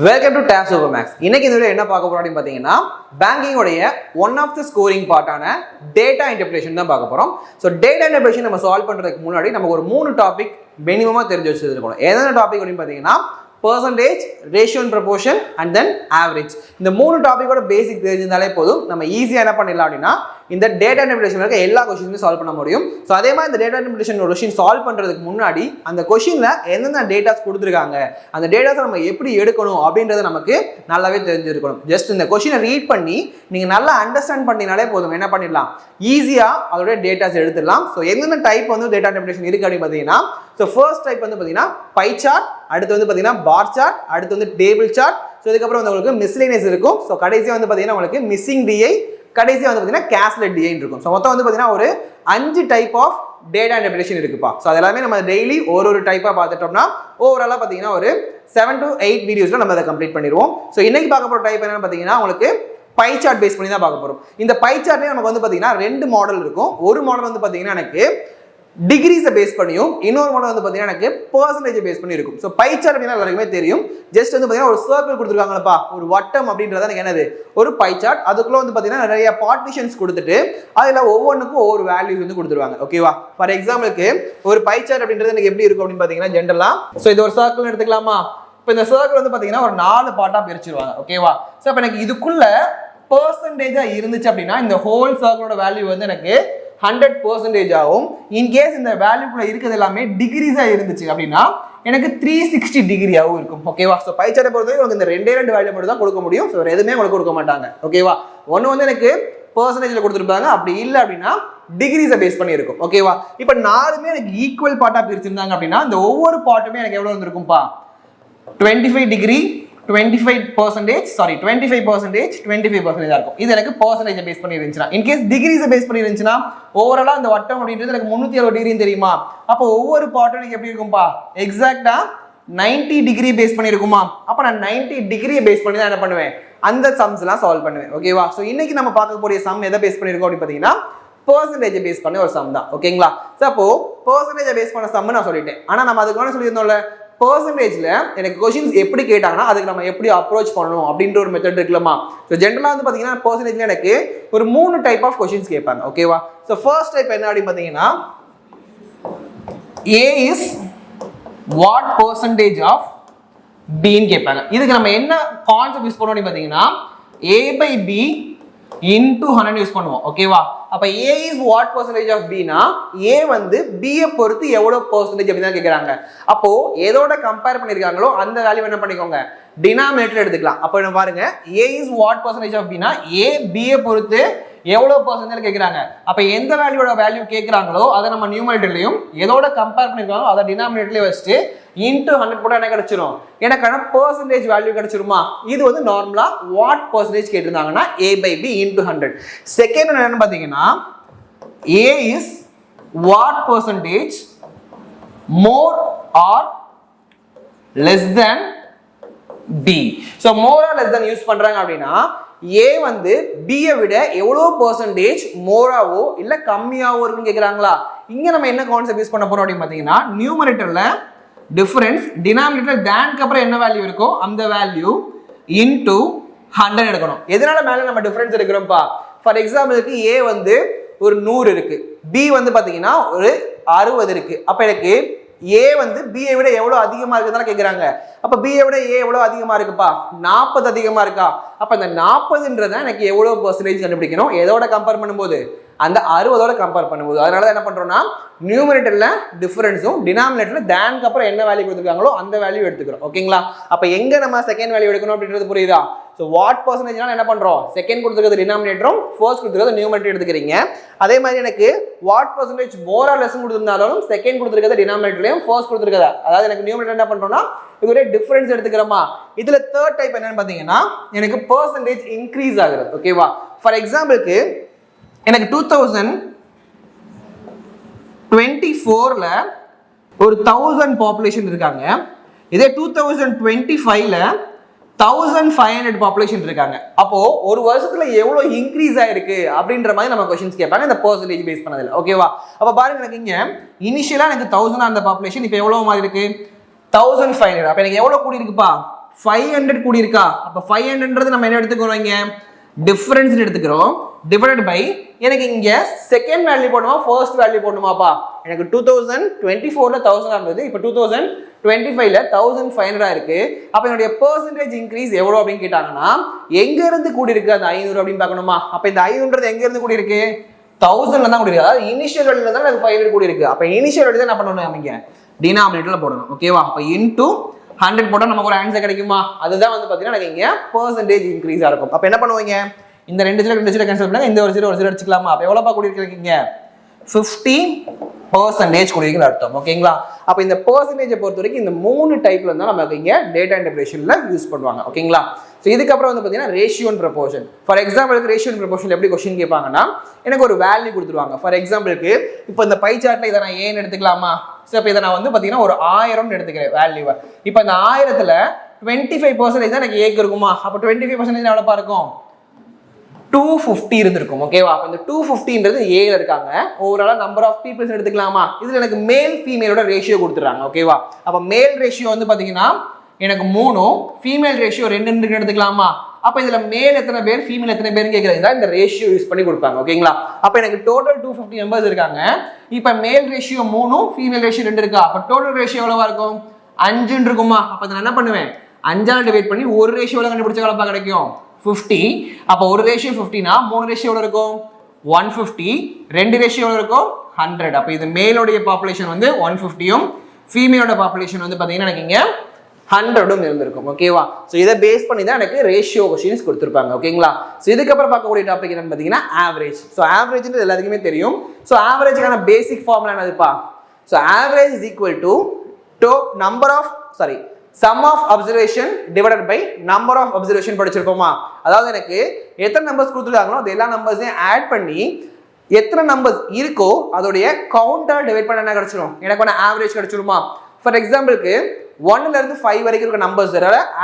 Welcome to Tab Super Max. இன்னைக்கு இந்த video என்ன பார்க்க போறோம் அப்படின்னு பார்த்தீங்கன்னா பேங்கிங்கோடைய ஒன் ஆஃப் த ஸ்கோரிங் பார்ட்டான டேட்டா இன்டர்பிரேஷன் தான் பார்க்க போறோம். ஸோ டேட்டா இன்டர்பிரேஷன் நம்ம சால்வ் பண்றதுக்கு முன்னாடி நமக்கு ஒரு 3 டாபிக் மினிமமா தெரிஞ்சு வச்சிருக்கணும். என்னென்ன டாபிக் அப்படின்னு பார்த்தீங்கன்னா percentage, ratio and proportion and then average. இந்த 3 டாபிக்கோட பேசிக் தெரிஞ்சிருந்தாலே போதும், நம்ம ஈஸியாக என்ன பண்ணிடலாம் அப்படின்னா இந்த டேட்டா இன்டர்பிரேஷன் இருக்க எல்லா கொஸ்டினுமே சால்வ் பண்ண முடியும். ஸோ அதே மாதிரி இந்த டேட்டா இன்டர்பிரேஷன் ஒரு கொஸ்டின் சால்வ் பண்ணுறதுக்கு முன்னாடி அந்த கொஸ்டினில் எந்தெந்த டேட்டாஸ் கொடுத்துருக்காங்க, அந்த டேட்டாஸை நம்ம எப்படி எடுக்கணும் அப்படின்றத நமக்கு நல்லாவே தெரிஞ்சிருக்கணும். ஜஸ்ட் இந்த கொஸ்டினை ரீட் பண்ணி நீங்கள் நல்லா அண்டர்ஸ்டாண்ட் பண்ணினாலே போதும், என்ன பண்ணிடலாம், ஈஸியாக அதோட டேட்டாஸ் எடுத்துடலாம். ஸோ எந்தெந்த டைப் வந்து டேட்டா இன்டர்பிரேஷன் இருக்குது அப்படின்னு பார்த்தீங்கன்னா, ஸோ ஃபர்ஸ்ட் டைப் வந்து பார்த்தீங்கன்னா பை சார்ட், அடுத்து வந்து பார்த்தீங்கன்னா பார் சார்ட், அடுத்து வந்து டேபிள் சார்ட். ஸோ இதுக்கப்புறம் வந்து உங்களுக்கு மிஸ்லேனியஸ் இருக்கும். ஸோ கடைசியாக வந்து பார்த்தீங்கன்னா உங்களுக்கு மிஸ்ஸிங் டிஐ, கடைசியாக வந்து பார்த்தீங்கன்னா கேஸ்லெட் டிஐன்னு இருக்கும். ஸோ மொத்தம் வந்து பார்த்தீங்கன்னா ஒரு 5 டைப் ஆஃப் டேட்டா இன்டர்பிரேஷன் இருக்குப்பா. ஸோ அது எல்லாமே நம்ம டெய்லி ஒரு டைப்பாக பார்த்துட்டோம்னா ஓவராலாக பார்த்தீங்கன்னா ஒரு 7 to 8 வீடியோஸில் நம்ம அதை கம்ப்ளீட் பண்ணிடுவோம். ஸோ இன்னைக்கு பார்க்க போகிற டைப் என்னன்னு பார்த்தீங்கன்னா உங்களுக்கு பை சார்ட் பேஸ் பண்ணி தான் பார்க்க போகிறோம். இந்த பை சார்ட்லேயே நமக்கு வந்து பார்த்தீங்கன்னா 2 மாடல் இருக்கும். ஒரு மாடல் வந்து பார்த்தீங்கன்னா எனக்கு டிகிரிஸை பேஸ் பண்ணியும், இன்னொரு மாடல் வந்து பார்த்தீங்கன்னா எனக்கு பர்சன்டேஜ் பேஸ் பண்ணி இருக்கும். ஸோ பை சார்ட் அப்படின்னா எல்லாருக்குமே தெரியும். ஜஸ்ட் வந்து பார்த்தீங்கன்னா ஒரு சர்க்கிள் கொடுத்துருக்காங்களப்பா, ஒரு வட்டம் அப்படின்றது எனக்கு என்னது, ஒரு பை சார்ட். அதுக்குள்ள வந்து பார்த்தீங்கன்னா நிறைய பார்ட்டிஷன்ஸ் கொடுத்துட்டு அதில் ஒவ்வொன்றுக்கும் ஒவ்வொரு வேல்யூஸ் வந்து கொடுத்துருவாங்க. ஓகேவா? ஃபார் எக்ஸாம்பிளுக்கு ஒரு பை சார்ட் அப்படின்றது எனக்கு எப்படி இருக்கும் அப்படின்னு பார்த்தீங்கன்னா ஜென்ரலாக, ஸோ இது ஒரு சர்க்கிள் எடுத்துக்கலாமா? இப்போ இந்த சர்க்கிள் வந்து பார்த்தீங்கன்னா ஒரு 4 பார்ட்டாக பிரிச்சிருவாங்க. ஓகேவா? ஸோ இப்போ எனக்கு இதுக்குள்ள பர்சன்டேஜாக இருந்துச்சு அப்படின்னா இந்த ஹோல் சர்க்கிளோட வேல்யூ வந்து எனக்கு 100% ஆகும். இன்கேஸ் இந்த வேல்யூக்குள்ள இருக்கிறது எல்லாமே டிகிரிஸா இருந்துச்சு அப்படின்னா எனக்கு 360 டிகிரியாகவும் இருக்கும். ஓகேவா? ஸோ பை சார்ட்டை பொறுத்தவரை உங்களுக்கு இந்த 2 வேல்யூ மட்டும் தான் கொடுக்க முடியும். ஸோ எதுவுமே உங்களுக்கு கொடுக்க மாட்டாங்க. ஓகேவா? ஒன்று வந்து எனக்கு பர்சன்டேஜில் கொடுத்துருப்பாங்க, அப்படி இல்லை அப்படின்னா டிகிரிஸை பேஸ் பண்ணி இருக்கும். ஓகேவா? இப்போ 4மே எனக்கு ஈக்குவல் பார்ட்டாக பிரிச்சிருந்தாங்க அப்படின்னா இந்த ஒவ்வொரு பார்ட்டுமே எனக்கு எவ்வளோ வந்துருக்கும்பா, 25 டிகிரி, 25%, 25% இருக்கும். இது எனக்கு பர்சன்டேஜ் பேஸ் பண்ணி இருந்துச்சுன்னா, இன்கேஸ் டிகிரிஸை பேஸ் பண்ணி இருந்துச்சுன்னா ஓவராலா இந்த வட்டம் அப்படின்றது எனக்கு 360 டிகிரி தெரியுமா? அப்போ ஒவ்வொரு பார்ட்டும் எனக்கு எப்படி இருக்கும்பா, எக்ஸாக்டா 90 டிகிரி பேஸ் பண்ணி இருக்குமா? அப்போ நான் 90 டிகிரியை பேஸ் பண்ணி தான் என்ன பண்ணுவேன், அந்த சம்ஸ் எல்லாம் சால்வ் பண்ணுவேன். ஓகேவா? ஸோ இன்னைக்கு நம்ம பார்க்கக்கூடிய சம் எதை பேஸ் பண்ணிருக்கோம் அப்படின்னு பார்த்தீங்கன்னா பர்சன்டேஜ் பேஸ் பண்ணி ஒரு சம் தான். ஓகேங்களா? ஸோ அப்போ பர்சன்டேஜ் பேஸ் பண்ண சம் நான் சொல்லிட்டேன். ஆனால் நம்ம அதுக்கு வேணா சொல்லியிருந்தோம்ல, பர்சன்டேஜ்ல எனக்கு கொஸ்டின்ஸ் எப்படி கேட்டாங்கன்னா அதுக்கு நம்ம எப்படி அப்ரோச் பண்ணணும் அப்படின்ற ஒரு மெத்தட் இருக்குல்லமா. ஸோ ஜென்ரலாக வந்து பார்த்தீங்கன்னா பர்சன்டேஜ்ல எனக்கு ஒரு 3 டைப் ஆஃப் கொஸ்டின்ஸ் கேட்பாங்க. ஓகேவா? ஸோ ஃபர்ஸ்ட் டைப் என்ன அப்படின்னு பார்த்தீங்கன்னா A is what percentage of B ன்னு கேட்பாங்க. இதுக்கு நம்ம என்ன கான்செப்ட் யூஸ் பண்ணுவோம் அப்படின்னு பார்த்தீங்கன்னா A by B into 100 use பண்ணுவோம். ஓகேவா? அப்ப A is what percentage of B னா A வந்து B யை பொறுத்து எவ்வளவு பர்சன்டேஜ் அப்படி தான் கேக்குறாங்க. அப்போ எதோட கம்பேர் பண்ணிருக்காங்களோ அந்த வேல்யூ என்ன பண்ணிக்கோங்க, டினாமினேட்டர் எடுத்துக்கலாம். அப்போ என்ன பாருங்க, A is what percentage of B னா A B யை பொறுத்து எவ்வளவு பர்சன்டேஜ் கேக்குறாங்க. அப்ப எந்த வேல்யூவோட வேல்யூ கேக்குறாங்களோ அதை நம்ம நியூமரேட்டர்லயும் எதோட கம்பேர் பண்ணிருக்காங்களோ அதை டினாமினேட்டர்லயே வச்சுட்டு இன்டு 100 போட்டா என்ன கிடைச்சிரும், எனக்கான பர்சன்டேஜ் வேல்யூ கிடைச்சிருமா? இது வந்து நார்மலா வாட் பர்சன்டேஜ் கேட்டிருந்தாங்கன்னா A by B into 100. Second என்னன்னு பாத்தீங்கன்னா A is what percentage more or less than B. So more or less than use பண்றாங்க அப்படின்னா A வந்து B யை விட எவ்வளவு பர்சன்டேஜ் மோராவோ இல்ல கம்மியாவோ இருக்குன்னு கேக்குறாங்களா? இங்க நம்ம என்ன கான்செப்ட் யூஸ் பண்ண போறோம் அப்படின்னு பாத்தீங்கன்னா நியூமரேட்டர்ல டிஃபரன்ஸ், டினாமினேட்டர் தேன்க்கு அப்புறம் என்ன வேல்யூ இருக்கோ அந்த வேல்யூ இன்டு 100 எடுக்கணும். எதனால மேல நம்ம டிஃபரன்ஸ் எடுக்கிறோம்ப்பா? ஃபார் எக்ஸாம்பிளுக்கு A வந்து ஒரு 100 இருக்கு, B வந்து பாத்தீங்கன்னா ஒரு 60 இருக்கு. அப்ப எனக்கு A வந்து B யை விட எவ்வளவு அதிகமா இருக்குன்னு கேக்குறாங்க. அப்ப B யை விட A எவ்வளவு அதிகமா இருக்குப்பா, 40 அதிகமா இருக்கா? அப்ப இந்த 40ன்றத எனக்கு எவ்வளவு பர்சன்டேஜ் கண்டுபிடிக்கணும், எதோட கம்பேர் பண்ணும்போது, அந்த 60ஓட கம்பேர் பண்ணும்போது. அதனால என்ன பண்றோம்னா நியூமரேட்டர்ல டிஃபரன்ஸும் டினாமினேட்டர்ல தேன்க்கு அப்புறம் என்ன வேல்யூ கொடுத்துருக்காங்களோ அந்த வேல்யூ எடுத்துக்கிறோம். ஓகேங்களா? அப்ப எங்க நம்ம செகண்ட் வேல்யூ எடுக்கணும் அப்படின்றது புரியுதா? ஸோ வாட் பர்சன்டேஜ்னால என்ன பண்றோம், செகண்ட் கொடுத்துருக்கிறது டினாமினேட்டரும் ஃபர்ஸ்ட் கொடுத்துருக்கிறது நியூமரேட்டர் எடுத்துக்கிறீங்க. அதே மாதிரி எனக்கு what percentage more or less கொடுத்திருந்தாலும் செகண்ட் கொடுத்துருக்கிறது டினாமினேட்டர்லயும் ஃபர்ஸ்ட் கொடுத்துருக்கிறது, அதாவது எனக்கு நியூமரேட்டர் என்ன பண்றோம்னா இதோட டிஃபரன்ஸ் எடுத்துக்கிறோமா. இதுல தேர்ட் டைப் என்னன்னு பாத்தீங்கன்னா எனக்கு பர்சன்டேஜ் இன்க்ரீஸ் ஆகுறது. ஓகேவா? ஃபார் எக்ஸாம்பிளுக்கு எனக்கு 2024ல ஒரு 1000 பாப்புலேஷன் இருக்காங்க. இதே 2025ல 1500 பாப்புலேஷன் இருக்காங்க. அப்போ ஒரு வருஷத்துல எவ்வளவு இன்க்ரீஸ் ஆயிருக்கு அப்படின்ற மாதிரி நம்ம क्वेश्चंस கேட்பாங்க இந்த பெர்சன்டேஜ் பேஸ் பண்ணதுல. ஓகேவா? அப்ப பாருங்க, எனக்கு இங்க இனிஷியலா எனக்கு 1000 அந்த பாப்புலேஷன் இப்போ எவ்வளவு மாதிரி இருக்கு, 1500. அப்ப எனக்கு எவ்வளவு கூடி இருக்குப்பா, 500 கூடி இருக்கா. அப்ப 500ன்றது நம்ம என்ன எடுத்துக்கிறோம், இங்க டிஃபரன்ஸ் எடுத்துக்கிறோம். டிவைடட் பை எனக்கு இங்க செகண்ட் வேல்யூ போடணுமா ஃபர்ஸ்ட் வேல்யூ போடணுமாப்பா. எனக்கு 2024ல 1000 இருந்தது, இப்போ 2025ல 1500 இருக்கு. அப்ப என்னுடைய பெர்சன்டேஜ் இன்க்ரீஸ் எவ்வளவு அப்படின்னு கேட்டாங்கன்னா எங்க இருந்து கூடி இருக்கு அந்த 500 அப்படின்னு பார்க்கணுமா. அப்ப இந்த 500 எங்க இருந்து கூடி இருக்கு, 1000ல தான் கூடி இருக்கு. அதாவது இனிஷியல் வேல்யூல தான் எனக்கு 500 கூடி இருக்கு. அப்ப இனிஷியல் வேல்யூ தான் என்ன பண்ணணும், நீங்க டினாமினேட்டர்ல போடணும். ஓகேவா. அப்ப இன்டு 100 போட்டா நமக்கு ஒரு ஆன்சர் கிடைக்குமா. அதுதான் வந்து பாத்தீங்கன்னா எனக்கு இங்க பெர்சன்டேஜ் இன்க்ரீஸா இருக்கும். அப்ப என்ன பண்ணுவீங்க, இந்த ரெண்டு ஜீரோ கேன்சல் பண்ணா இந்த ஒரு ஜீரோ அடிச்சுக்கலாமா. அப்ப எவ்வளவுப்பா கூடி இருக்கீங்க, 50% கூடி இருக்குன்னு அர்த்தம். ஓகேங்களா. அப்ப இந்த பெர்சன்டேஜை பொறுத்த வரைக்கும் இந்த 3 டைப்ல இருந்தா நமக்கு இங்க டேட்டா இன்டர்பிரேஷன்ல யூஸ் பண்ணுவாங்க. ஓகேங்களா. ஸோ இதுக்கப்புறம் வந்து பார்த்தீங்கன்னா ரேஷியோ அண்ட் ப்ரொபோர்ஷன். ஃபார் எக்ஸாம்பிளுக்கு ரேஷியோ அண்ட் ப்ரொபோர்ஷன் எப்படி கொஸ்டின் கேட்பாங்கன்னா எனக்கு ஒரு வேல்யூ கொடுத்துருவாங்க. ஃபார் எக்ஸாம்பிளுக்கு இப்போ இந்த பை சார்ட்ல இதை நான் ஏன்னு எடுத்துக்கலாமா. ஸோ இப்போ இதை நான் வந்து பார்த்தீங்கன்னா ஒரு 1000 எடுத்துக்கிறேன் வேல்யூவை. இப்போ இந்த 1000த்துல 25% தான் எனக்கு ஏக்கு இருக்குமா. அப்போ 25% எவ்வளோப்பா இருக்கும், 250 இருந்திருக்கும். ஓகேவா. அப்போ இந்த 250ன்றது ஏல இருக்காங்க. ஓவராலா நம்பர் ஆஃப் பீப்புள்ஸ் எடுத்துக்கலாமா. இதுல எனக்கு மேல் ஃபீமேலோட ரேஷியோ கொடுத்துறாங்க. ஓகேவா. அப்போ மேல் ரேஷியோ வந்து பாத்தீங்கன்னா எனக்கு 3, ஃபீமேல் ரேஷியோ 2 எடுத்துக்கலாமா. அப்ப இதுல மேல் எத்தனை பேர் ஃபீமேல் எத்தனை பேர் கேட்கறது இந்த ரேஷியோ யூஸ் பண்ணி கொடுப்பாங்க. ஓகேங்களா. அப்ப எனக்கு டோட்டல் 250 மெம்பர்ஸ் இருக்காங்க. இப்ப மேல் ரேஷியோ 3, ஃபீமேல் ரேஷியோ 2 இருக்கா. அப்ப டோட்டல் ரேஷியோ எவ்வளவா இருக்கும், 5 இருக்குமா. அப்ப நான் என்ன பண்ணுவேன், 5ஆல டிவைட் பண்ணி ஒரு ரேஷியோல கண்டுபிடிச்ச எவ்வளவு கிடைக்கும், 50. அப்ப ஒரு ரேஷியோ 50னா 3 ரேஷியோ எவ்வளவு இருக்கும், 150. 2 ரேஷியோ எவ்வளவு இருக்கும், 100. அப்ப இது மேலோடைய பாப்புலேஷன் வந்து 150யும் ஃபீமேலோட பாப்புலேஷன் வந்து பாத்தீங்கன்னா எனக்கு இங்க 100ம் இருந்திருக்கும். ஓகேவா. ஸோ இதை பேஸ் பண்ணி தான் எனக்கு ரேஷியோ கொஸ்டின்ஸ் கொடுத்துருப்பாங்க. ஓகேங்களா. ஸோ இதுக்கப்புறம் பார்க்கக்கூடிய டாபிக் என்னன்னு பார்த்தீங்கன்னா ஆவரேஜ். ஸோ ஆவரேஜ்ன்றது எல்லாத்துக்குமே தெரியும். ஸோ ஆவரேஜ்க்கான பேசிக் ஃபார்முலா என்னதுப்பா. So average is equal to sum of observation divided by number of observation படிச்சிருப்போமா. அதாவது எனக்கு எத்தனை நம்பர்ஸ் கொடுத்துருக்காங்களோ அது எல்லா நம்பர்ஸையும் ஆட் பண்ணி எத்தனை நம்பர்ஸ் இருக்கோ அதோடைய கவுண்டர் டிவைட் பண்ண என்ன கிடைச்சிடும், எனக்கு ஆவரேஜ் கிடைச்சிருமா. ஃபார் எக்ஸாம்பிளுக்கு 1ல இருந்து 5 வரைக்கும் இருக்க நம்பர்ஸ்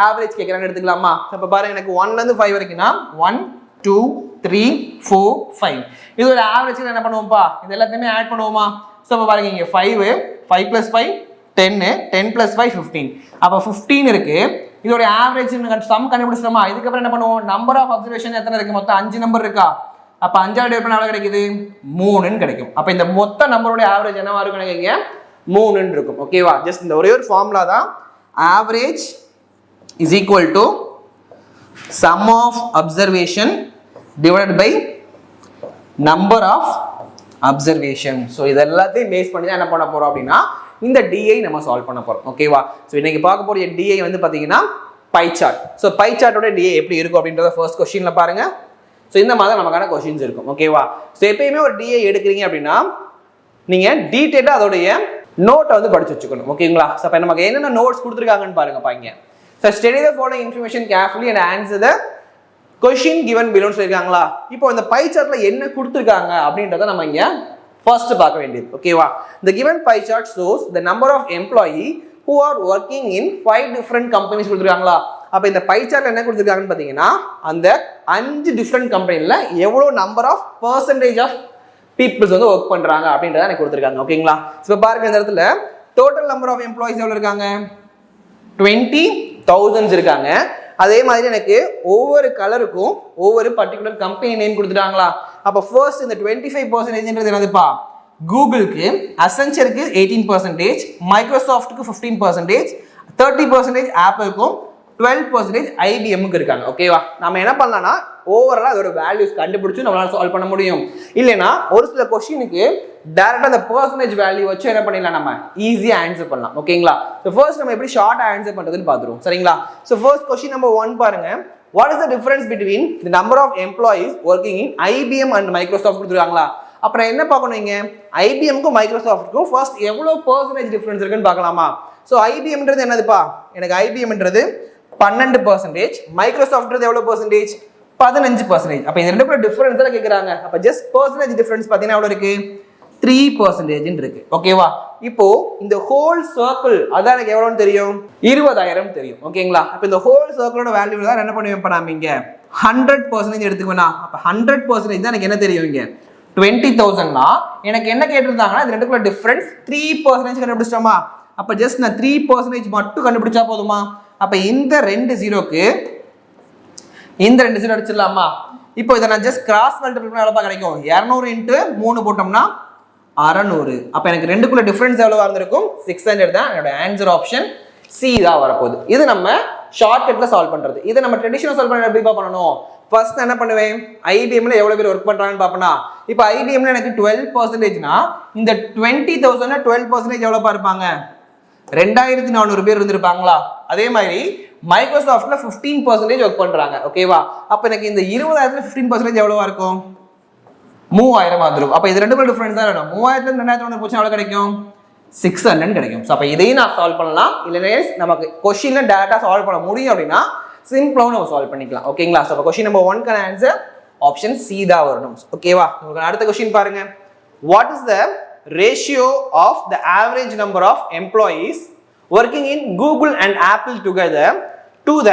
ஆவரேஜ் கேட்கறாங்க எடுத்துக்கலாமா. அப்ப பாருங்க எனக்கு 1ல இருந்து 5 வரைக்கும்னா 1 2 3 4 5 இது ஒரு ஆவரேஜ். என்ன பண்ணுவோம்ப்பா, இது எல்லாத்தையுமே ஆட் பண்ணுவோமா. ஸோ அப்போ பாருங்க இங்க 5 5 + 5 10 10 + 5 15. அப்போ 15 இருக்கு. இதோட ஆவரேஜ் சம் கண்டுபிடிச்சிட்டோமா. இதுக்கப்புறம் என்ன பண்ணுவோம், நம்பர் ஆஃப் அப்சர்வேஷன் எத்தனை இருக்கு, மொத்தம் 5 நம்பர் இருக்கா. அப்ப 5ஆல் டிவைட் பண்ணா எவ்வளவு கிடைக்குது, 3ன்னு கிடைக்கும். அப்ப இந்த மொத்த நம்பரோட ஆவரேஜ் என்னவா இருக்கும், நினைக்கிறீங்க 3ன்னு இருக்கும். ஓகேவா. ஜஸ்ட் இந்த ஒரே ஒரு ஃபார்முலா தான். Average is equal to sum of observation divided by number of observation. So இது எல்லாத்தையும் பேஸ் பண்ணி தான் என்ன பண்ண போறோம் அப்படின்னா இந்த டிஐ நம்ம சால்வ் பண்ண போறோம். ஓகேவா. ஸோ இன்னைக்கு பார்க்க போற டிஐ வந்து பாத்தீங்கன்னா பை சார்ட். ஸோ பை சார்ட்டோட டிஐ எப்படி இருக்கும் அப்படின்றத ஃபர்ஸ்ட் கொஸ்டின்ல பாருங்க. ஸோ இந்த மாதிரி நமக்கான கொஸ்டின்ஸ் இருக்கும். ஓகேவா. ஸோ எப்பயுமே ஒரு டிஐ எடுக்கிறீங்க அப்படின்னா நீங்க டீடைலா அதோடைய நோட்டை வந்து படிச்சு வச்சுக்கணும். ஓகேங்களா. ஸோ அப்போ நமக்கு என்னென்ன நோட்ஸ் கொடுத்துருக்காங்கன்னு பாருங்க பாங்க. So study the following information carefully and answer the question given பிலோன்னு சொல்லியிருக்காங்களா. இப்போ இந்த பை சார்ட்ல என்ன கொடுத்துருக்காங்க அப்படின்றத நம்ம இங்க ஃபர்ஸ்ட் பார்க்க வேண்டியது. ஓகேவா. The given pie chart shows the number of employee who are working in 5 different companies கொடுத்துருக்காங்களா. அப்ப இந்த பை சார்ட்ல என்ன கொடுத்துருக்காங்கன்னு பாத்தீங்கன்னா அந்த 5 டிஃப்ரெண்ட் கம்பெனில எவ்வளவு number of percentage of peoples வந்து ஒர்க் பண்றாங்க அப்படின்றத எனக்கு கொடுத்துருக்காங்க. ஓகேங்களா. ஸோ பாருங்க இந்த இடத்துல டோட்டல் நம்பர் ஆஃப் எம்ப்ளாயிஸ் எவ்வளவு இருக்காங்க, 20,000 இருக்காங்க. அதே மாதிரி எனக்கு ஒவ்வொரு கலருக்கும் ஒவ்வொரு பர்டிகுலர் கம்பெனி நேம் கொடுத்துட்டாங்களா. அப்ப ஃபர்ஸ்ட் இந்த 25% என்னதுப்பா, கூகுளுக்கு, அசென்ச்சருக்கு 18%, மைக்ரோசாஃப்ட்டுக்கு 15%, 30% ஆப்பிளுக்கும், 12% ஐபிஎம்முக்கு இருக்காங்க. ஓகேவா. நம்ம என்ன பண்ணலாம்னா ஓவராலா அதோட வேல்யூஸ் கண்டுபிடிச்சு நம்மளால சால்வ் பண்ண முடியும். இல்லைன்னா ஒரு சில கொஸ்டினுக்கு டைரக்டா அந்த பெர்சன்டேஜ் வேல்யூ வச்சு என்ன பண்ணிடலாம், நம்ம ஈஸியா ஆன்சர் பண்ணலாம். ஓகேங்களா. ஸோ ஃபர்ஸ்ட் நம்ம எப்படி ஷார்ட்டா ஆன்சர் பண்றதுன்னு பார்த்துருவோம். சரிங்களா. ஸோ ஃபர்ஸ்ட் கொஸ்டின் நம்பர் 1 பாருங்க. What is the difference between the number of employees working in IBM and Microsoft கொடுத்துருக்காங்களா. அப்புறம் என்ன பார்க்கணும், இங்க ஐபிஎம்க்கும் மைக்ரோசாஃப்ட்க்கும் ஃபர்ஸ்ட் எவ்வளவு பெர்சன்டேஜ் டிஃபரன்ஸ் இருக்குன்னு பார்க்கலாமா. ஸோ ஐபிஎம்ன்றது என்னதுப்பா, எனக்கு ஐபிஎம்ன்றது 12%, மைக்ரோசாஃப்ட்ன்றது எவ்வளவு பெர்சன்டேஜ், 15%. அப்ப இந்த ரெண்டு பேரும் டிஃபரன்ஸ் தான் கேக்குறாங்க. அப்ப ஜஸ்ட் பெர்சன்டேஜ் டிஃபரன்ஸ் பாத்தீங்கன்னா எவ்வளவு இருக்கு, 3% இருக்கு. ஓகேவா. இப்போ இந்த ஹோல் சர்க்கிள் அதான் எனக்கு எவ்வளவுன்னு தெரியும், 20,000 தெரியும். ஓகேங்களா. அப்ப இந்த ஹோல் சர்க்கிளோட வேல்யூ தான் என்ன பண்ணுவேன், இப்ப நாம இங்க 100% எடுத்துக்கோனா. அப்ப 100% தான் எனக்கு என்ன தெரியும், இங்க 20,000னா எனக்கு என்ன கேட்டிருந்தாங்கன்னா இந்த ரெண்டுக்குள்ள டிஃபரன்ஸ் 3% கண்டுபிடிச்சிட்டோமா. அப்ப ஜஸ்ட் நான் 3% மட்டும் கண்டுபிடிச்சா போதுமா. அப்ப இந்த 2 ஜீரோக்கு இந்த 2 ஜீரோ அடிச்சிடலாமா? இப்போ இதை நான் ஜஸ்ட் கிராஸ் மல்டிபிள் பண்ண எவ்வளோப்பா கிடைக்கும்? 200 இன்ட்டு 3 போட்டோம்னா 600. அப்போ எனக்கு ரெண்டுக்குள்ள டிஃபரன்ஸ் எவ்வளோ இருந்திருக்கும்? 600 தான். என்னோட ஆன்சர் ஆப்ஷன் சி தான் வரப்போகுது. இது நம்ம ஷார்ட்கட்ல சால்வ் பண்றது. இதை நம்ம ட்ரெடிஷனல் சால்வ் பண்ண எப்படிப்பா பண்ணணும்? ஃபர்ஸ்ட் என்ன பண்ணுவேன்? ஐபிஎம்ல எவ்வளவு பேர் ஒர்க் பண்றாங்கன்னு பாப்பனா. இப்போ ஐபிஎம்ல எனக்கு 12%னா இந்த 20,000ல 12% எவ்வளவு இருப்பாங்க? 2400 பேர் இருந்திருப்பாங்களா? அதே மாதிரி மைக்ரோசாஃப்ட்ல 15% ஒர்க் பண்றாங்க. ஓகேவா? அப்ப எனக்கு இந்த 20,000ல 15% எவ்வளவா இருக்கும்? 3000 வந்துரும். அப்ப இது ரெண்டுக்கும் டிஃபரன்ஸ் தான் வேணும். 3000ல இருந்து 2400 போச்சு எவ்வளவு கிடைக்கும்? 600 கிடைக்கும். ஸோ அப்போ இதையும் நான் சால்வ் பண்ணலாம். இல்லைன்னா நமக்கு கொஸ்டின்ல டேரக்டா சால்வ் பண்ண முடியும் அப்படின்னா சிம்பிளாகவும் நம்ம சால்வ் பண்ணிக்கலாம். ஓகேங்களா? ஸோ அப்போ கொஸ்டின் நம்பர் 1க்கான ஆன்சர் ஆப்ஷன் சி தான் வரணும். ஓகேவா? உங்களுக்கு அடுத்த கொஸ்டின் பாருங்க. What is the ratio of the average number of employees working in Google and Apple together to the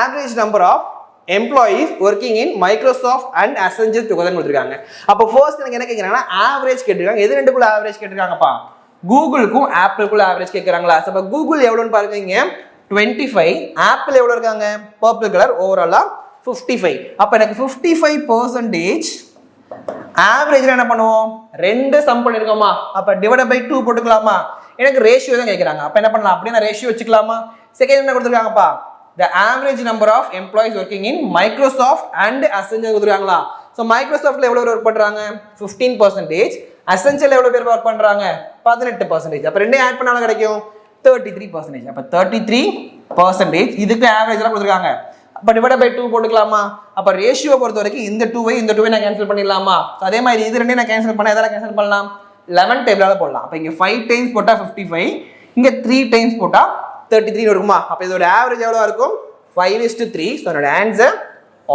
average number of employees working in Microsoft and Accenture together கொடுத்துருக்காங்க. அப்போ first எனக்கு என்ன கேட்குறாங்கன்னா ஆவரேஜ் கேட்டிருக்காங்க. எது ரெண்டுக்குள்ள average கேட்டிருக்காங்கப்பா? கூகுளுக்கும் ஆப்பிளுக்குள்ள average கேட்குறாங்களா? அப்போ Google எவ்வளோன்னு பாருங்க, 25. ஆப்பிள் எவ்வளோ இருக்காங்க? Purple colour. ஓவராலா 55. அப்போ எனக்கு 55% ஆவரேஜ்ல என்ன பண்ணுவோம்? 2 சம் பண்ணிருக்கோமா? அப்போ டிவைட் பை 2 போட்டுக்கலாமா? எனக்கு ரேஷியோ தான் கேட்குறாங்க. அப்போ என்ன பண்ணலாம்? அப்படியே நான் ரேஷியோ வச்சுக்கலாமா? செகண்ட் என்ன கொடுத்துருக்காங்கப்பா? the average number of employees working in Microsoft and Accenture கொடுத்துருக்காங்களா? ஸோ மைக்ரோசாஃப்ட்ல எவ்வளோ பேர் ஒர்க் பண்ணுறாங்க? 15%. அசென்ஷியல் எவ்வளோ பேர் ஒர்க் பண்ணுறாங்க? 18%. அப்போ ரெண்டே ஆட் பண்ணாலும் கிடைக்கும் 33%. அப்போ 33% இதுக்கு ஆவரேஜ்லாம் கொடுத்துருக்காங்க. அப்போ டிவைட் பை 2 போட்டுக்கலாமா? அப்போ ரேஷியோ பொறுத்த வரைக்கும் இந்த 2 நான் கேன்சல் பண்ணிடலாமா? ஸோ அதே மாதிரி இது ரெண்டையும் நான் கேன்சல் பண்ண எதாவது கேன்சல் பண்ணலாம்? 11 டேபிளால் போடலாம். அப்போ இங்கே 5 டைம்ஸ் போட்டால் 55, இங்கே 3 டைம்ஸ் போட்டால் 33 இருக்குமா? அப்போ இதோட ஆவரேஜ் எவ்வளோ இருக்கும்? 5:3. ஸோ என்னோட ஆன்சர்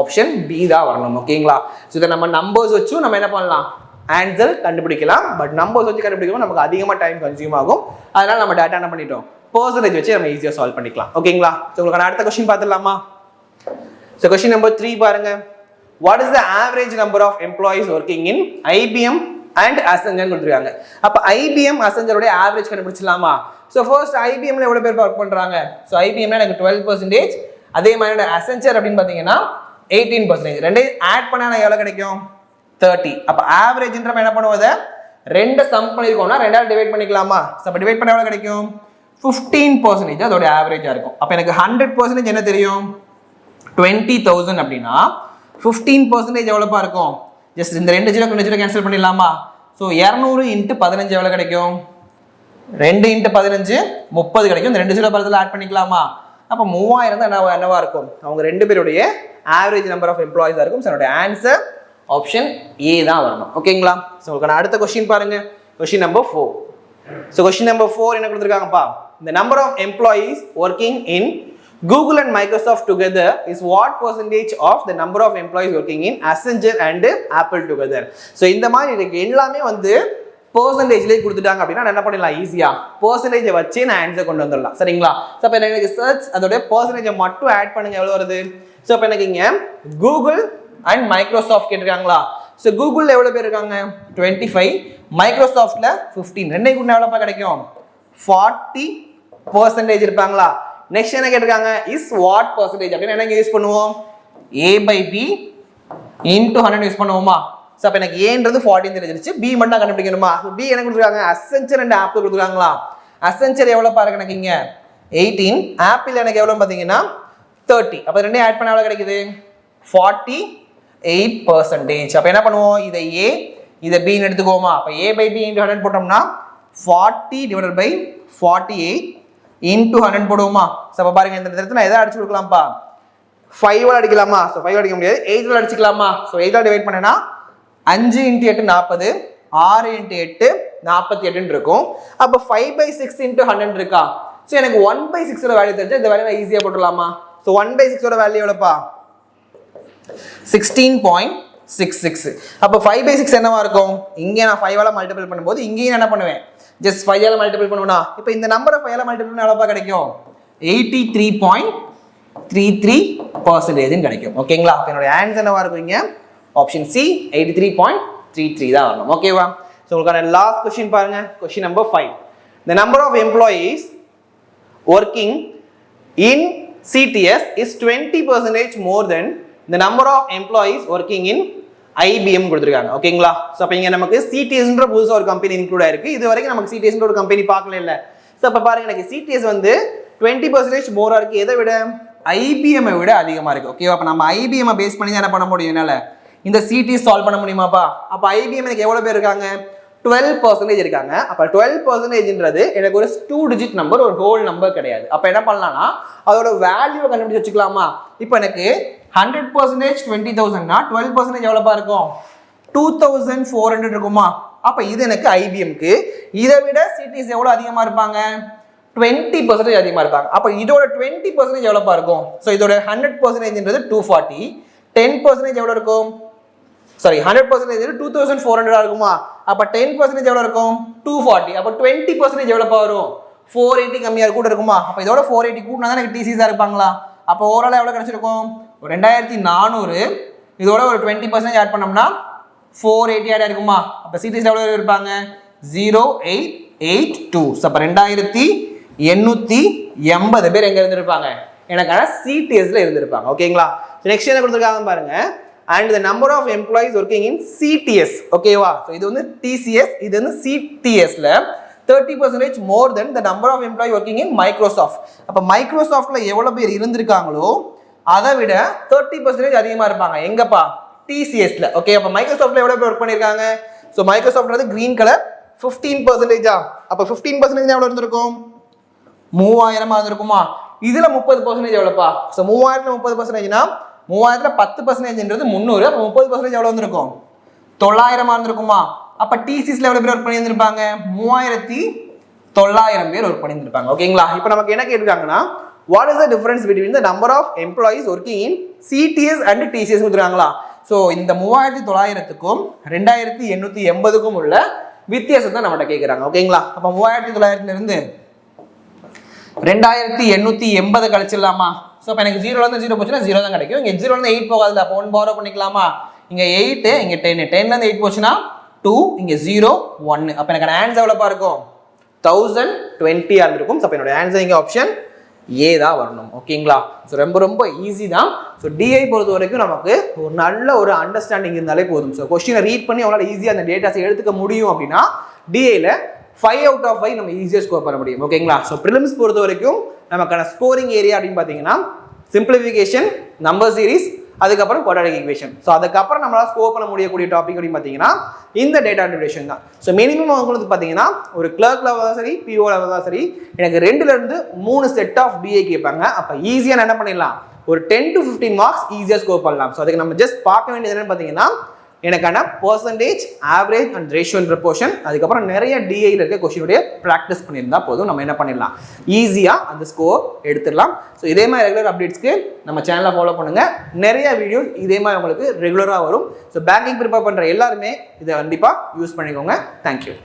ஆப்ஷன் பி தான் வரணும். ஓகேங்களா? ஸோ இதை நம்ம நம்பர்ஸ் வச்சு நம்ம என்ன பண்ணலாம்? ஆன்சர் கண்டுபிடிக்கலாம். பட் நம்பர்ஸ் வச்சு கண்டுபிடிக்கும் நமக்கு அதிகமாக டைம் கன்சியூம் ஆகும். அதனால நம்ம டேட்டா என்ன பண்ணிட்டோம்? பர்சன்டேஜ் வச்சு நம்ம ஈஸியாக சால்வ் பண்ணிக்கலாம். ஓகேங்களா? ஸோ உங்களுக்கு அடுத்த கொஸ்டின் பார்த்துடலாமா? ஸோ கொஸ்டின் நம்பர் 3 பாருங்க. What is the average number of employees working in IBM and Accenture கொடுத்துருக்காங்க. அப்போ ஐபிஎம் அசெஞ்சருடைய ஆவரேஜ் கண்டுபிடிச்சிடலாமா? ஸோ ஃபர்ஸ்ட் ஐபிஎம்ல எவ்வளோ பேர் ஒர்க் பண்ணுறாங்க? ஸோ ஐபிஎம்ல எனக்கு 12%. அதே மாதிரி அசெஞ்சர் அப்படின்னு பார்த்தீங்கன்னா 18%. ரெண்டையும் ஆட் பண்ணால் எனக்கு எவ்வளோ கிடைக்கும்? 30. அப்போ ஆவரேஜ்ன்ற என்ன பண்ணுவது? 2 சம் பண்ணியிருக்கோம்னா 2ஆல் டிவைட் பண்ணிக்கலாமா? ஸோ அப்போ டிவைட் பண்ண எவ்வளோ கிடைக்கும்? 15% அதோட ஆவரேஜாக இருக்கும். அப்போ எனக்கு 100% என்ன தெரியும்? 20,000 அப்படின்னா 15% எவ்வளோப்பா இருக்கும்? ஜஸ்ட் இந்த 2 ஜீரோ கேன்சல் பண்ணிடலாமா? ஸோ 200 × 15 எவ்வளோ கிடைக்கும்? 2 × 15 30 கிடைக்கும். இந்த 2 ஜீரோ பக்கத்தில் ஆட் பண்ணிக்கலாமா? அப்போ 3000 தான் என்னவா இருக்கும்? அவங்க 2 பேருடைய ஆவரேஜ் நம்பர் ஆஃப் எம்ப்ளாயிஸாக இருக்கும். ஸோ என்னோட ஆன்சர் ஆப்ஷன் ஏ தான் வரணும். ஓகேங்களா? ஸோ உங்களுக்கு அடுத்த கொஸ்டின் பாருங்க. Question number 4. So question number 4 என்ன கொடுத்துருக்காங்கப்பா? the number of employees working in Google and Microsoft together is what percentage of the number of employees working in Accenture and Apple together? So இந்த மாதிரி எனக்கு எல்லாமே வந்து பர்சன்டேஜ்லேயே கொடுத்துட்டாங்க அப்படின்னா என்ன பண்ணிடலாம்? ஈஸியாக பர்சன்டேஜை வச்சு நான் ஆன்சர் கொண்டு வந்துடலாம். சரிங்களா? ஸோ இப்போ எனக்கு சர்ச் அதோட பர்சன்டேஜை மட்டும் ஆட் பண்ணுங்க, எவ்வளோ வருது? ஸோ இப்போ எனக்கு இங்கே கூகுள் அண்ட் மைக்ரோசாஃப்ட் கேட்டிருக்காங்களா? ஸோ கூகுளில் எவ்வளோ பேர் இருக்காங்க? 25. மைக்ரோசாஃப்ட்ல 15. ரெண்டையும் கூட எவ்வளோப்பா கிடைக்கும்? 40% இருப்பாங்களா? நெக்ஸ்ட் என்ன கேட்டிருக்காங்க? இஸ் வாட் பர்சன்டேஜ் அப்படின்னு என்ன யூஸ் பண்ணுவோம்? a/b × 100 யூஸ் பண்ணுவோமா? ஸோ அப்போ எனக்கு ஏன்றது 14 தெரிஞ்சிருச்சு. பி மட்டும் கண்டுபிடிக்கணுமா? பி என்ன கொடுத்துருக்காங்க? அசென்ச்சர் அண்ட் ஆப்பிள் கொடுத்துருக்காங்களா? அசென்ச்சர் எவ்வளோ பாருங்க எனக்கு இங்கே 18. ஆப்பிள் எனக்கு எவ்வளோ பார்த்தீங்கன்னா 30. அப்போ ரெண்டையும் ஆட் பண்ண எவ்வளோ கிடைக்குது? 48%. அப்போ என்ன பண்ணுவோம்? இதை ஏ இதை பின்னு எடுத்துக்கோமா? அப்போ a/b × 100 போட்டோம்னா 40 / 48 × 100 போடுவோமா? ஸோ அப்போ பாருங்க இந்த இடத்துல நான் எதை அடிச்சு கொடுக்கலாம்ப்பா? 5ஆல் அடிக்கலாமா? ஸோ 5 அடிக்க முடியாது. 8ஆல் அடிச்சுக்கலாமா? ஸோ 8ஆல் டிவைட் பண்ணேன்னா 5 × 8 40, 6 × 8 48 இருக்கும். அப்போ 5/6 × 100 இருக்கா? ஸோ எனக்கு 1/6 வேல்யூ தெரிஞ்சு இந்த வேல்யூ நான் ஈஸியாக போட்டுடலாமா? So 1/6 value எவ்வளோப்பா? 16.66. அப்போ 5/6 என்னவா இருக்கும்? இங்கே நான் 5ஆல் மல்டிபிள் பண்ணும்போது இங்கேயும் என்ன பண்ணுவேன்? ஜஸ்ட் 5ஆல் மல்டிபிள் பண்ணுவேனா? இப்போ இந்த நம்பரை 5ஆல் மல்டிபிள் பண்ண எவ்வளோப்பா கிடைக்கும்? 83.33% கிடைக்கும். ஓகேங்களா? அப்போ என்னோட ஆன்சர் என்னவா இருக்கும்? இங்கே ஆப்ஷன் சி 83.33 தான் வரணும். ஓகேவா? ஸோ உங்களுக்கான லாஸ்ட் கொஸ்டின் பாருங்க. Question number 5. the number of employees working in CTS is 20% more than the number of employees working in IBM கொடுத்துருக்காங்க. ஓகேங்களா? ஸோ அப்போ இங்கே நமக்கு CTSன்ற புதுசாக ஒரு கம்பெனி இன்க்ளூட் ஆயிருக்கு. இது வரைக்கும் நமக்கு CTSன்ற ஒரு கம்பெனி பார்க்கல இல்லை. ஸோ அப்போ பாருங்க எனக்கு CTS வந்து 20% மோராக இருக்குது. எதை விட? IBM விட அதிகமாக இருக்குது. ஓகேவா? அப்போ நம்ம IBM பேஸ் பண்ணி தான் என்ன பண்ண முடியும் என்னால் இந்த CTS சால்வ் பண்ண முடியுமாப்பா? அப்போ IBM எனக்கு எவ்வளோ பேர் இருக்காங்க? 12% இருக்காங்க. அப்போ 12%ன்றது எனக்கு ஒரு 2 டிஜிட் நம்பர், ஒரு ஹோல் நம்பர் கிடையாது. அப்போ என்ன பண்ணலாம்னா அதோட வேல்யூவை கண்டுபிடிச்சு வச்சுக்கலாமா? இப்போ எனக்கு 100% 20,000னா 12% எவ்வளோப்பா இருக்கும்? 2,400 இருக்குமா? அப்போ இது எனக்கு IBMக்கு. இதை விட CTS எவ்வளோ அதிகமாக இருப்பாங்க? 20% அதிகமாக இருப்பாங்க. அப்போ இதோட 20% எவ்வளோப்பா இருக்கும்? ஸோ இதோட 100%ன்றது 240, 10% எவ்வளோ இருக்கும்? சாரி 100% 2,400 இருக்குமா? அப்போ 10% எவ்வளோ இருக்கும்? 240. அப்போ 20% எவ்வளோப்பா வரும்? 480 கம்மியாக கூட இருக்குமா? அப்போ இதோட 480 கூட்டினா தான் எனக்கு TCSஆ இருப்பாங்களா? அப்போ ஓவரால் எவ்வளோ கிடைச்சிருக்கும்? ஒரு 2400. இதோட ஒரு 20% ஆட் பண்ணோம்னா 480 ஆட் இருக்குமா? அப்போ CTS எவ்வளோ இருப்பாங்க? 0882. அப்போ 2880 பேர் எங்கே இருந்திருப்பாங்க? எனக்கான CTSல இருந்திருப்பாங்க. ஓகேங்களா? நெக்ஸ்ட் என்ன கொடுத்துருக்காங்க பாருங்க. And the number of employees working in CTS. ஓகேவா? ஸோ இது வந்து TCS, இது வந்து CTSல 30% more than the number of employees working in Microsoft. அப்போ மைக்ரோசாஃப்ட்ல எவ்வளோ பேர் இருந்திருக்காங்களோ அதை விட 30% அதிகமாக இருப்பாங்க. எங்கப்பா? TCSல. ஓகே, அப்போ மைக்ரோசாஃப்ட்ல எவ்வளோ பேர் ஒர்க் பண்ணியிருக்காங்க? ஸோ மைக்ரோசாஃப்ட்ல கிரீன் கலர் 15%. அப்போ 15% எவ்வளோ இருந்திருக்கும்? 3000 இருந்திருக்குமா? இதுல 30% எவ்வளோப்பா? ஸோ 3000ல 30%னா 3000ல 10%ன்றது 300. அப்போ 30% எவ்வளோ வந்திருக்கும்? 900 இருந்திருக்குமா? அப்போ TCSல எவ்வளோ பேர் ஒர்க் பண்ணியிருந்திருப்பாங்க? 3900 பேர் ஒர்க் பண்ணியிருந்திருப்பாங்க. ஓகேங்களா? இப்போ நமக்கு என்ன கேட்டிருக்காங்கன்னா what is the difference between the number of employees working in CTS and TCS கொடுத்துருக்காங்களா? ஸோ இந்த 3900க்கும் 2880க்கும் உள்ள வித்தியாசத்தை நம்மகிட்ட கேட்குறாங்க. ஓகேங்களா? அப்போ 3900லேருந்து 2880 கழிச்சிடலாமா? ஸோ இப்போ எனக்கு 0லேருந்து 0 போச்சுன்னா 0 தான் கிடைக்கும். இங்கே 0லேருந்து 8 போகாதுல, அப்போ 1 பாரோ பண்ணிக்கலாமா? இங்கே 8, இங்கே 10, 10லேருந்து 8 போச்சுன்னா 2, இங்கே 0, 1. அப்போ எனக்கு ஆன்சர் எவ்வளோப்பா இருக்கும்? 1020 இருந்திருக்கும். ஸோ அப்போ என்னோட ஆன்சர் இங்கே ஆப்ஷன் ஏ தான் வரணும். ஓகேங்களா? ஸோ ரொம்ப ரொம்ப ஈஸி தான். ஸோ டிஐ பொறுத்த வரைக்கும் நமக்கு ஒரு நல்ல ஒரு அண்டர்ஸ்டாண்டிங் இருந்தாலே போதும். ஸோ கொஸ்டினை ரீட் பண்ணி அவங்களால ஈஸியாக அந்த டேட்டாஸை எடுத்துக்க முடியும் அப்படின்னா டிஐல 5 out of 5 நம்ம ஈஸியாக ஸ்கோர் பண்ண முடியும். ஓகேங்களா? ஸோ ப்ரிலிம்ஸ் பொறுத்த வரைக்கும் நமக்கான ஸ்கோரிங் ஏரியா அப்படின்னு பார்த்தீங்கன்னா சிம்பிளிஃபிகேஷன், நம்பர் சீரிஸ், அதுக்கப்புறம் குவாட்ராட்டிக் ஈக்குவேஷன். ஸோ அதுக்கப்புறம் நம்மளால் ஸ்கோர் பண்ண முடியக்கூடிய டாபிக் அப்படின்னு பார்த்தீங்கன்னா இந்த டேட்டா இன்டர்பிரேஷன் தான். ஸோ மினிமம் அவங்களுக்கு பார்த்தீங்கன்னா ஒரு கிளர்க் லெவல் தான் சரி, PO லெவல் தான் சரி, எனக்கு 2லேருந்து 3 செட் ஆஃப் டிஐ கேட்பாங்க. அப்போ ஈஸியாக என்ன பண்ணிடலாம்? ஒரு 10 to 15 மார்க்ஸ் ஈஸியாக ஸ்கோர் பண்ணலாம். ஸோ அதுக்கு நம்ம ஜஸ்ட் பார்க்க வேண்டியது என்னன்னு பார்த்தீங்கன்னா எனக்கான percentage, average and ratio and proportion, அதுக்கப்புறம் நிறைய டிஐயில் இருக்க கொஸ்டினுடைய ப்ராக்டிஸ் பண்ணியிருந்தா போதும். நம்ம என்ன பண்ணிடலாம்? ஈஸியாக அந்த ஸ்கோர் எடுத்துடலாம். ஸோ இதே மாதிரி ரெகுலர் அப்டேட்ஸ்க்கு நம்ம சேனலை ஃபாலோ பண்ணுங்கள். நிறைய வீடியோஸ் இதே மாதிரி உங்களுக்கு ரெகுலராக வரும். ஸோ பேங்கிங் ப்ரிப்பேர் பண்ணுற எல்லாருமே இதை கண்டிப்பாக யூஸ் பண்ணிக்கோங்க. தேங்க்யூ.